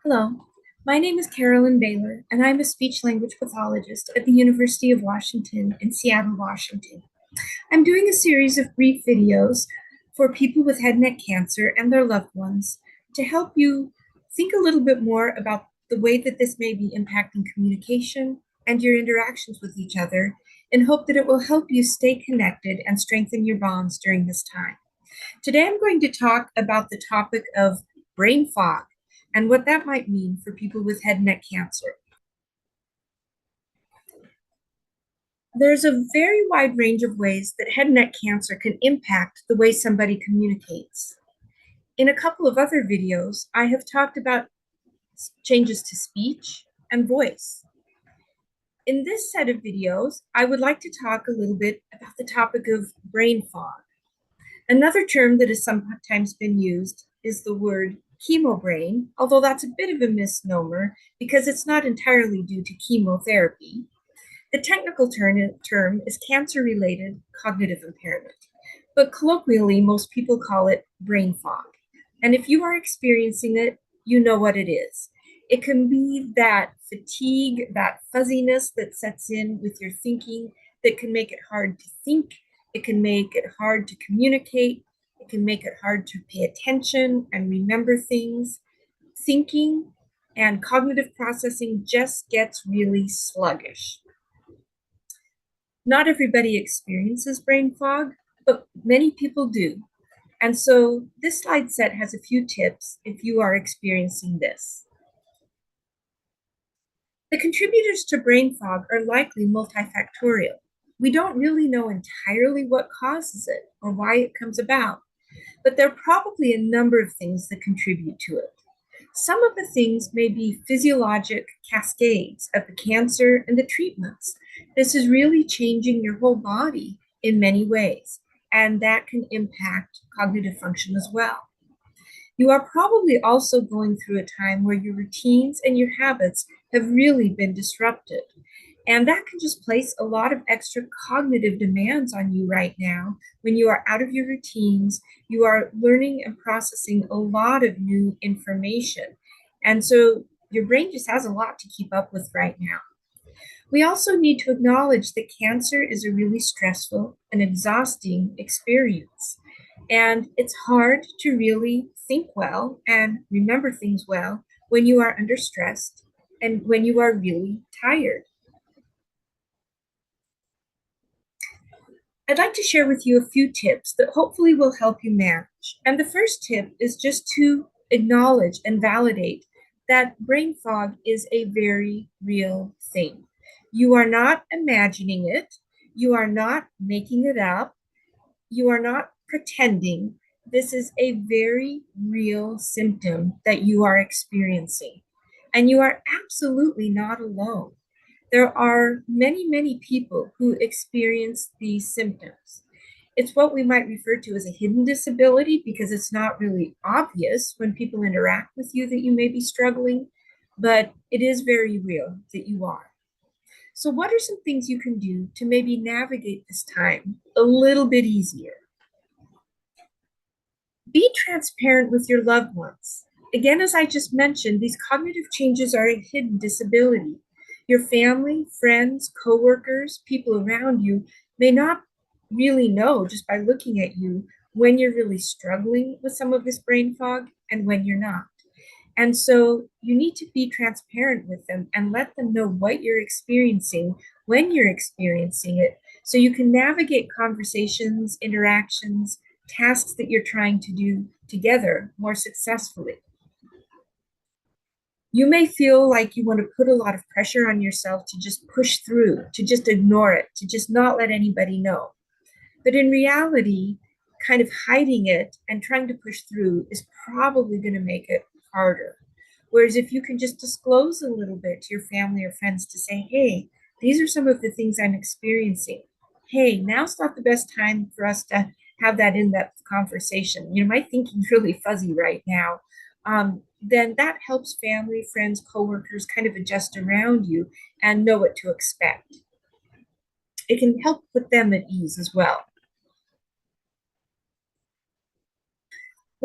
Hello, my name is Carolyn Baylor, and I'm a speech language pathologist at the University of Washington in Seattle, Washington. I'm doing a series of brief videos for people with head and neck cancer and their loved ones to help you think a little bit more about the way that this may be impacting communication and your interactions with each other, in hope that it will help you stay connected and strengthen your bonds during this time. Today, I'm going to talk about the topic of brain fog and what that might mean for people with head and neck cancer. There's a very wide range of ways that head and neck cancer can impact the way somebody communicates. In a couple of other videos, I have talked about changes to speech and voice. In this set of videos, I would like to talk a little bit about the topic of brain fog. Another term that has sometimes been used is the word chemobrain, although that's a bit of a misnomer because it's not entirely due to chemotherapy. The technical term is cancer-related cognitive impairment, but colloquially, most people call it brain fog. And if you are experiencing it, you know what it is. It can be that fatigue, that fuzziness that sets in with your thinking that can make it hard to think. It can make it hard to communicate. It can make it hard to pay attention and remember things. Thinking and cognitive processing just gets really sluggish. Not everybody experiences brain fog, but many people do. And so this slide set has a few tips if you are experiencing this. The contributors to brain fog are likely multifactorial. We don't really know entirely what causes it or why it comes about, but there are probably a number of things that contribute to it. Some of the things may be physiologic cascades of the cancer and the treatments. This is really changing your whole body in many ways, and that can impact cognitive function as well. You are probably also going through a time where your routines and your habits have really been disrupted. And that can just place a lot of extra cognitive demands on you right now when you are out of your routines. You are learning and processing a lot of new information. And so your brain just has a lot to keep up with right now. We also need to acknowledge that cancer is a really stressful and exhausting experience. And it's hard to really think well and remember things well when you are under stress and when you are really tired. I'd like to share with you a few tips that hopefully will help you manage. And the first tip is just to acknowledge and validate that brain fog is a very real thing. You are not imagining it. You are not making it up. You are not pretending. This is a very real symptom that you are experiencing. And you are absolutely not alone. There are many, many people who experience these symptoms. It's what we might refer to as a hidden disability because it's not really obvious when people interact with you that you may be struggling, but it is very real that you are. So, what are some things you can do to maybe navigate this time a little bit easier? Be transparent with your loved ones. Again, as I just mentioned, these cognitive changes are a hidden disability. Your family, friends, coworkers, people around you may not really know just by looking at you when you're really struggling with some of this brain fog and when you're not. And so you need to be transparent with them and let them know what you're experiencing when you're experiencing it so you can navigate conversations, interactions, tasks that you're trying to do together more successfully. You may feel like you want to put a lot of pressure on yourself to just push through, to just ignore it, to just not let anybody know. But in reality, kind of hiding it and trying to push through is probably going to make it harder. Whereas if you can just disclose a little bit to your family or friends to say, hey, these are some of the things I'm experiencing. Hey, now's not the best time for us to have that in-depth conversation. My thinking's really fuzzy right now. Then that helps family, friends, coworkers kind of adjust around you and know what to expect. It can help put them at ease as well.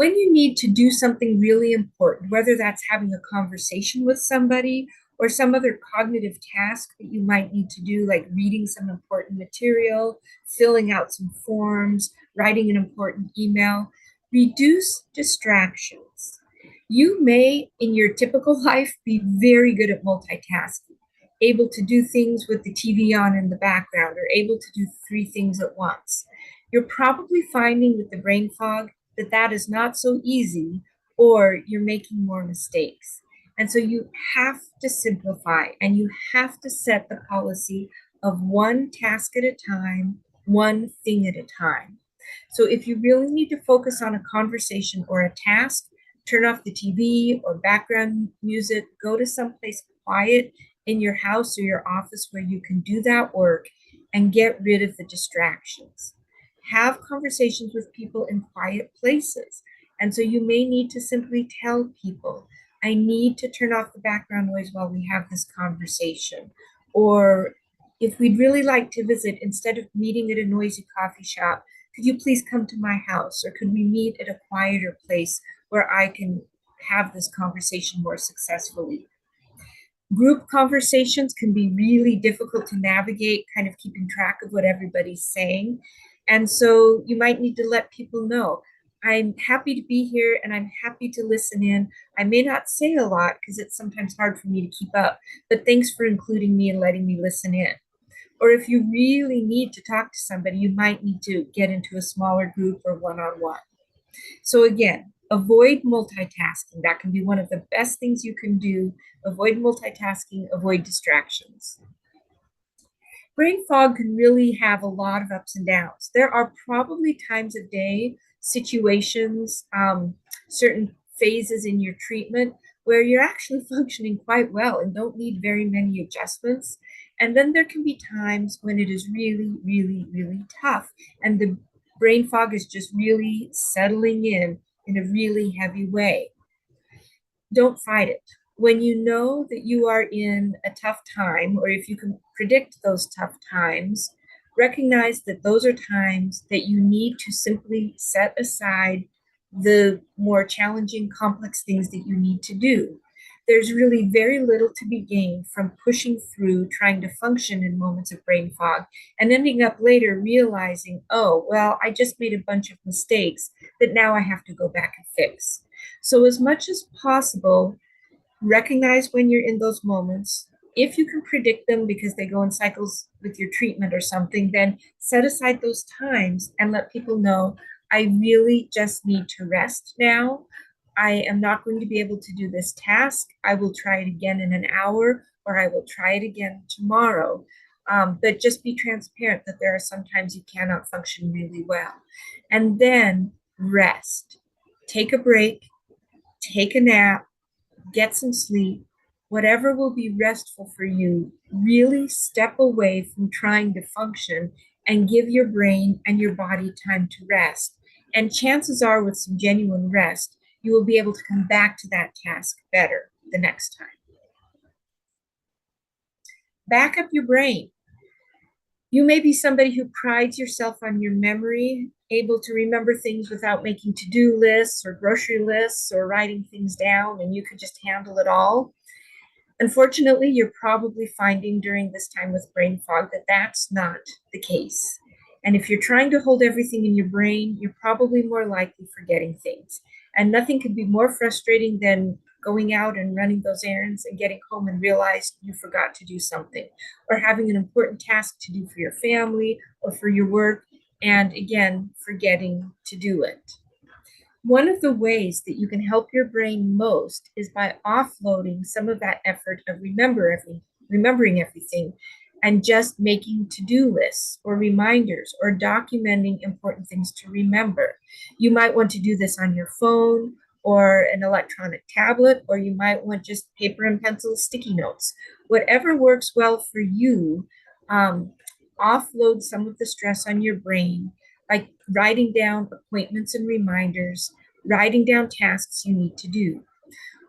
When you need to do something really important, whether that's having a conversation with somebody or some other cognitive task that you might need to do, like reading some important material, filling out some forms, writing an important email, reduce distractions. You may, in your typical life, be very good at multitasking, able to do things with the TV on in the background, or able to do three things at once. You're probably finding with the brain fog that that is not so easy, or you're making more mistakes. And so you have to simplify, and you have to set the policy of one task at a time, one thing at a time. So if you really need to focus on a conversation or a task, turn off the TV or background music, go to someplace quiet in your house or your office where you can do that work and get rid of the distractions. Have conversations with people in quiet places. And so you may need to simply tell people, I need to turn off the background noise while we have this conversation. Or if we'd really like to visit, instead of meeting at a noisy coffee shop, could you please come to my house? Or could we meet at a quieter place where I can have this conversation more successfully? Group conversations can be really difficult to navigate, kind of keeping track of what everybody's saying. And so you might need to let people know, I'm happy to be here and I'm happy to listen in. I may not say a lot because it's sometimes hard for me to keep up, but thanks for including me and letting me listen in. Or if you really need to talk to somebody, you might need to get into a smaller group or one-on-one. So again, avoid multitasking. That can be one of the best things you can do. Avoid multitasking, avoid distractions. Brain fog can really have a lot of ups and downs. There are probably times of day, situations, certain phases in your treatment where you're actually functioning quite well and don't need very many adjustments. And then there can be times when it is really, really, really tough. And the brain fog is just really settling in a really heavy way. Don't fight it. When you know that you are in a tough time, or if you can predict those tough times, recognize that those are times that you need to simply set aside the more challenging, complex things that you need to do. There's really very little to be gained from pushing through, trying to function in moments of brain fog, and ending up later realizing, oh, well, I just made a bunch of mistakes that now I have to go back and fix. So as much as possible, recognize when you're in those moments. If you can predict them because they go in cycles with your treatment or something, then set aside those times and let people know, I really just need to rest now. I am not going to be able to do this task. I will try it again in an hour, or I will try it again tomorrow. But just be transparent that there are some times you cannot function really well. And then rest. Take a break, take a nap, get some sleep, whatever will be restful for you. Really step away from trying to function and give your brain and your body time to rest. And chances are, with some genuine rest, you will be able to come back to that task better the next time. Back up your brain. You may be somebody who prides yourself on your memory, able to remember things without making to-do lists or grocery lists or writing things down, and you could just handle it all. Unfortunately, you're probably finding during this time with brain fog that that's not the case. And if you're trying to hold everything in your brain, you're probably more likely forgetting things. And nothing could be more frustrating than going out and running those errands and getting home and realize you forgot to do something, or having an important task to do for your family or for your work, and again, forgetting to do it. One of the ways that you can help your brain most is by offloading some of that effort of remembering everything and just making to-do lists or reminders or documenting important things to remember. You might want to do this on your phone or an electronic tablet, or you might want just paper and pencil sticky notes. Whatever works well for you, offload some of the stress on your brain by writing down appointments and reminders, writing down tasks you need to do.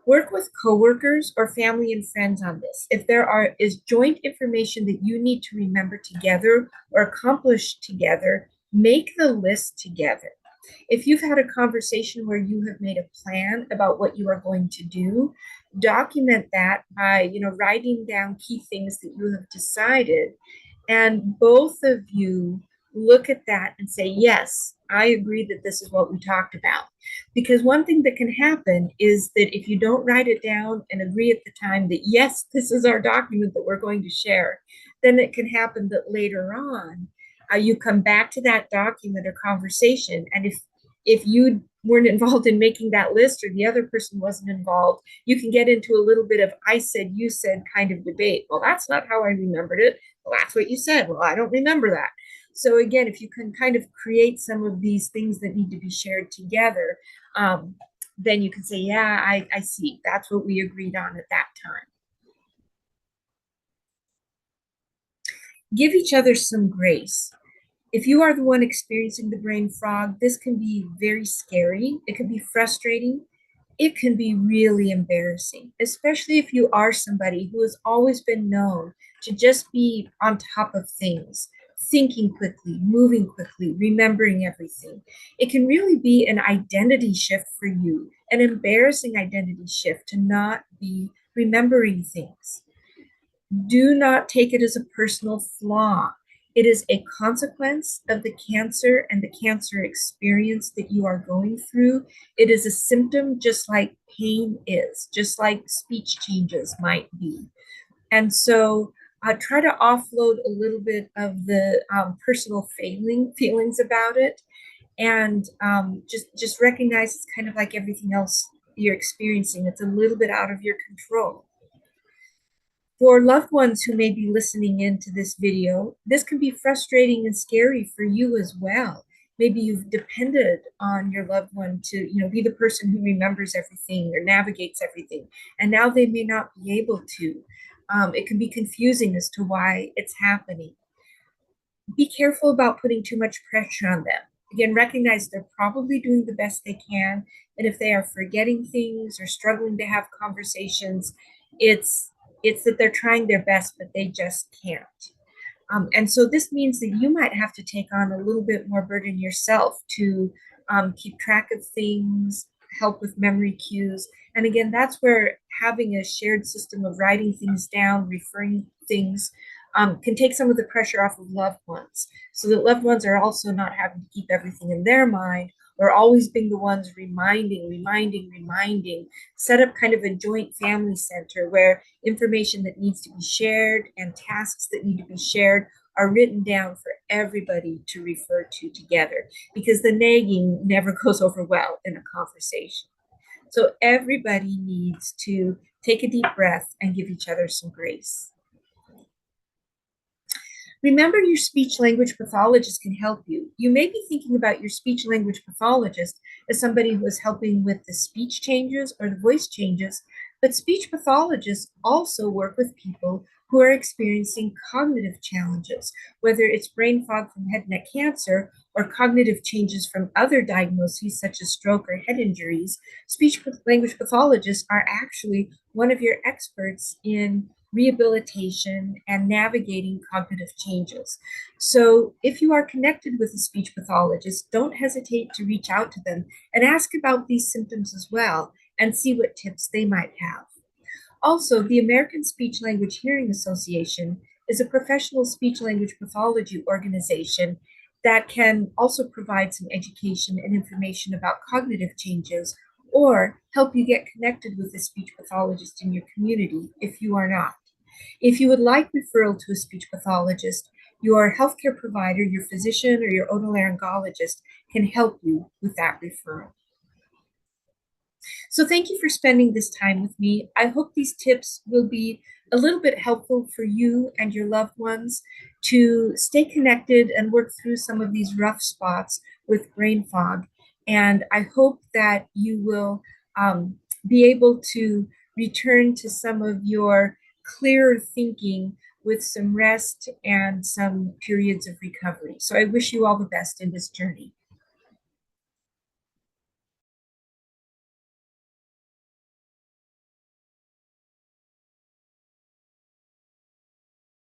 Work with coworkers or family and friends on this. If there is joint information that you need to remember together or accomplish together, make the list together. If you've had a conversation where you have made a plan about what you are going to do, document that by, writing down key things that you have decided, and both of you look at that and say, yes, I agree that this is what we talked about. Because one thing that can happen is that if you don't write it down and agree at the time that, yes, this is our document that we're going to share, then it can happen that later on, you come back to that document or conversation, and if you weren't involved in making that list or the other person wasn't involved, you can get into a little bit of I said, you said kind of debate. Well, that's not how I remembered it. Well, that's what you said. Well, I don't remember that. So again, if you can kind of create some of these things that need to be shared together, then you can say, yeah, I see. That's what we agreed on at that time. Give each other some grace. If you are the one experiencing the brain fog, this can be very scary. It can be frustrating. It can be really embarrassing, especially if you are somebody who has always been known to just be on top of things, thinking quickly, moving quickly, remembering everything. It can really be an identity shift for you, an embarrassing identity shift to not be remembering things. Do not take it as a personal flaw. It is a consequence of the cancer and the cancer experience that you are going through. It is a symptom, just like pain is, just like speech changes might be. And so try to offload a little bit of the personal feelings about it, and just recognize it's kind of like everything else you're experiencing. It's a little bit out of your control. For loved ones who may be listening into this video, this can be frustrating and scary for you as well. Maybe you've depended on your loved one to, be the person who remembers everything or navigates everything, and now they may not be able to. It can be confusing as to why it's happening. Be careful about putting too much pressure on them. Again, recognize they're probably doing the best they can, and if they are forgetting things or struggling to have conversations, it's that they're trying their best, but they just can't. And so this means that you might have to take on a little bit more burden yourself to keep track of things, help with memory cues. And again, that's where having a shared system of writing things down, referring things, can take some of the pressure off of loved ones, so that loved ones are also not having to keep everything in their mind or always being the ones reminding. Set up kind of a joint family center where information that needs to be shared and tasks that need to be shared are written down for everybody to refer to together, because the nagging never goes over well in a conversation. So everybody needs to take a deep breath and give each other some grace. Remember, your speech language pathologist can help you. You may be thinking about your speech language pathologist as somebody who is helping with the speech changes or the voice changes, but speech pathologists also work with people who are experiencing cognitive challenges, whether it's brain fog from head and neck cancer or cognitive changes from other diagnoses such as stroke or head injuries. Speech language pathologists are actually one of your experts in rehabilitation and navigating cognitive changes. So if you are connected with a speech pathologist, don't hesitate to reach out to them and ask about these symptoms as well and see what tips they might have. Also, the American Speech Language Hearing Association is a professional speech language pathology organization that can also provide some education and information about cognitive changes, or help you get connected with a speech pathologist in your community if you are not. If you would like referral to a speech pathologist, your healthcare provider, your physician, or your otolaryngologist can help you with that referral. So thank you for spending this time with me. I hope these tips will be a little bit helpful for you and your loved ones to stay connected and work through some of these rough spots with brain fog. And I hope that you will be able to return to some of your clearer thinking with some rest and some periods of recovery. So I wish you all the best in this journey.